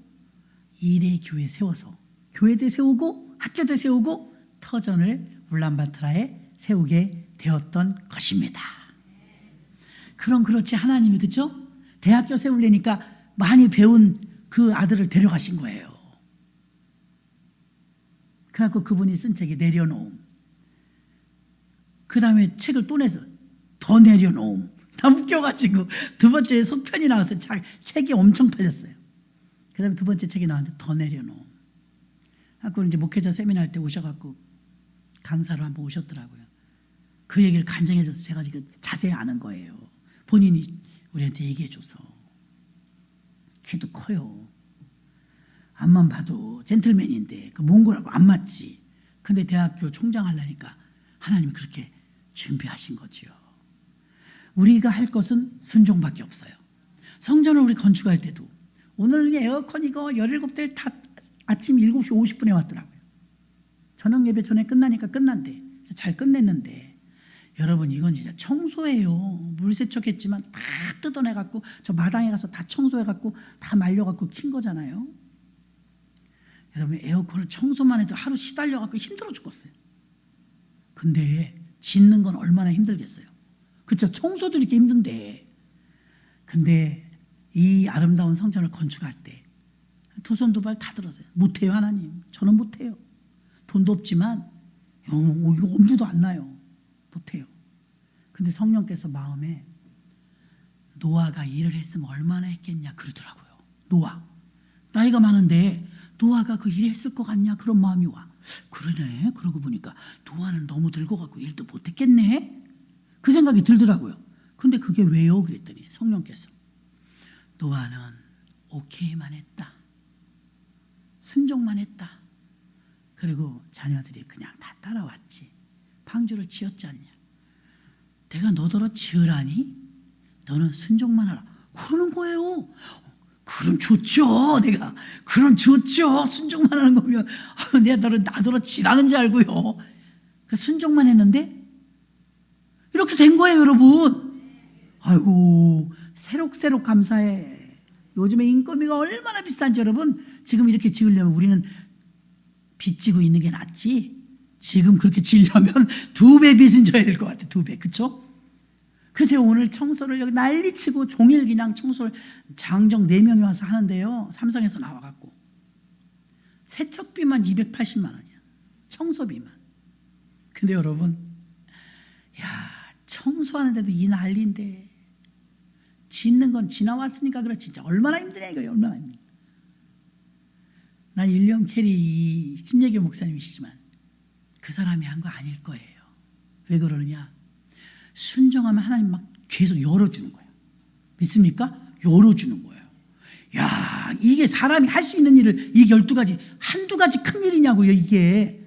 이레교회 세워서 교회도 세우고 학교도 세우고 터전을 울란바토르에 세우게 되었던 것입니다. 그럼 그렇지 하나님이 그렇죠? 대학교 세우려니까 많이 배운 그 아들을 데려가신 거예요. 그래갖고 그분이 쓴 책이 내려놓음. 그 다음에 책을 또 내서 더 내려놓음. 다 웃겨가지고 두 번째 속편이 나와서 책이 엄청 팔렸어요. 그 다음에 두 번째 책이 나왔는데 더 내려놓음. 그래갖고 이제 목회자 세미나 할 때 오셔갖고 강사로 한번 오셨더라고요. 그 얘기를 간증해줘서 제가 지금 자세히 아는 거예요. 본인이 우리한테 얘기해줘서. 키도 커요. 앞만 봐도 젠틀맨인데 그 몽골하고 안 맞지. 근데 대학교 총장 하려니까 하나님이 그렇게 준비하신 거지요. 우리가 할 것은 순종밖에 없어요. 성전을 우리 건축할 때도 오늘 에어컨 이거 17대 다 아침 7시 50분에 왔더라고요. 저녁 예배 전에 끝나니까 끝난대. 잘 끝냈는데 여러분 이건 진짜 청소예요. 물세척했지만 다 뜯어내갖고 저 마당에 가서 다 청소해갖고 다 말려갖고 킨 거잖아요. 여러분 에어컨을 청소만 해도 하루 시달려갖고 힘들어 죽겠어요. 근데 짓는 건 얼마나 힘들겠어요. 그렇죠. 청소도 이렇게 힘든데. 근데 이 아름다운 성전을 건축할 때 두 손 두 발 다 들었어요. 못해요 하나님. 저는 못해요. 돈도 없지만 이거 엄두도 안 나요. 못해요. 근데 성령께서 마음에 노아가 일을 했으면 얼마나 했겠냐 그러더라고요. 노아. 나이가 많은데 노아가 그 일 했을 것 같냐 그런 마음이 와. 그러네. 그러고 보니까 노아는 너무 늙어갖고 일도 못했겠네. 그 생각이 들더라고요. 근데 그게 왜요? 그랬더니 성령께서 노아는 오케이만 했다. 순종만 했다. 그리고 자녀들이 그냥 다 따라왔지. 방주를 지었지 않냐. 내가 너더러 지으라니? 너는 순종만 하라. 그러는 거예요. 그럼 좋죠. 그럼 좋죠. 순종만 하는 거면 내가 나더러 지라는 줄 알고요. 그 순종만 했는데 이렇게 된 거예요, 여러분. 아이고, 새록새록 감사해. 요즘에 인건비가 얼마나 비싼지 여러분. 지금 이렇게 지으려면 우리는 빚지고 있는 게 낫지. 지금 그렇게 지으려면 2배 빚은 져야 될 것 같아. 2배. 그렇죠? 그래서 오늘 청소를 여기 난리치고 종일 그냥 청소를 장정 4명이 와서 하는데요. 삼성에서 나와갖고 세척비만 280만 원이야. 청소비만. 근데 여러분, 야, 청소하는데도 이 난리인데 짓는 건 지나왔으니까 그렇지. 진짜 얼마나 힘드냐 이거. 얼마나 힘드냐. 난 윌리엄 캐리 심예교 목사님이시지만 그 사람이 한 거 아닐 거예요. 왜 그러느냐. 순종하면 하나님 막 계속 열어주는 거예요. 믿습니까? 열어주는 거예요. 야, 이게 사람이 할 수 있는 일을 이 12가지 한두 가지 큰 일이냐고요. 이게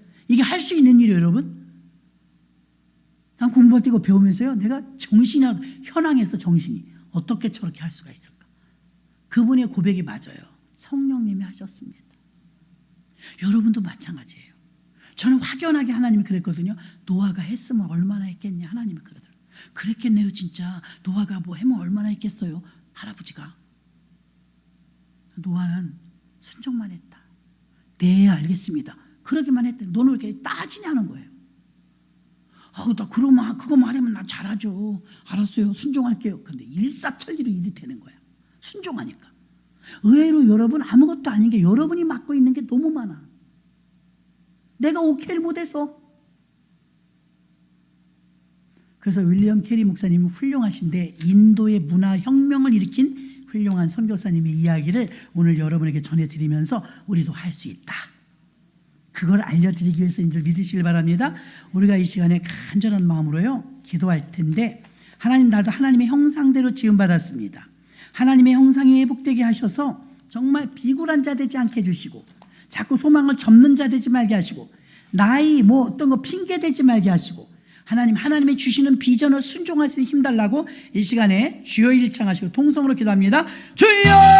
할 수 있는 일이에요, 여러분. 난 공부할 때 이거 배우면서요, 내가 정신이 현황에서 정신이 어떻게 저렇게 할 수가 있을까. 그분의 고백이 맞아요. 성령님이 하셨습니다. 여러분도 마찬가지예요. 저는 확연하게 하나님이 그랬거든요. 노아가 했으면 얼마나 했겠냐. 하나님이 그러더라고요. 그랬겠네요. 진짜 노아가 뭐 하면 얼마나 했겠어요. 할아버지가. 노아는 순종만 했다. 네, 알겠습니다. 그러기만 했더니 너는 왜 이렇게 따지냐는 거예요. 나 그러면 그거 말하면 나 잘하죠. 알았어요. 순종할게요. 근데 일사천리로 일이 되는 거야. 순종하니까. 의외로 여러분 아무것도 아닌 게 여러분이 맡고 있는 게 너무 많아. 내가 오케이를 못해서. 그래서 윌리엄 캐리 목사님은 훌륭하신데 인도의 문화혁명을 일으킨 훌륭한 선교사님의 이야기를 오늘 여러분에게 전해드리면서 우리도 할 수 있다. 그걸 알려드리기 위해서인 줄 믿으시길 바랍니다. 우리가 이 시간에 간절한 마음으로요 기도할 텐데, 하나님, 나도 하나님의 형상대로 지음받았습니다. 하나님의 형상이 회복되게 하셔서 정말 비굴한 자 되지 않게 해주시고, 자꾸 소망을 접는 자 되지 말게 하시고, 나이 뭐 어떤 거 핑계 대지 말게 하시고, 하나님의 주시는 비전을 순종할 수 있는 힘 달라고 이 시간에 주여 일창하시고 통성으로 기도합니다. 주여!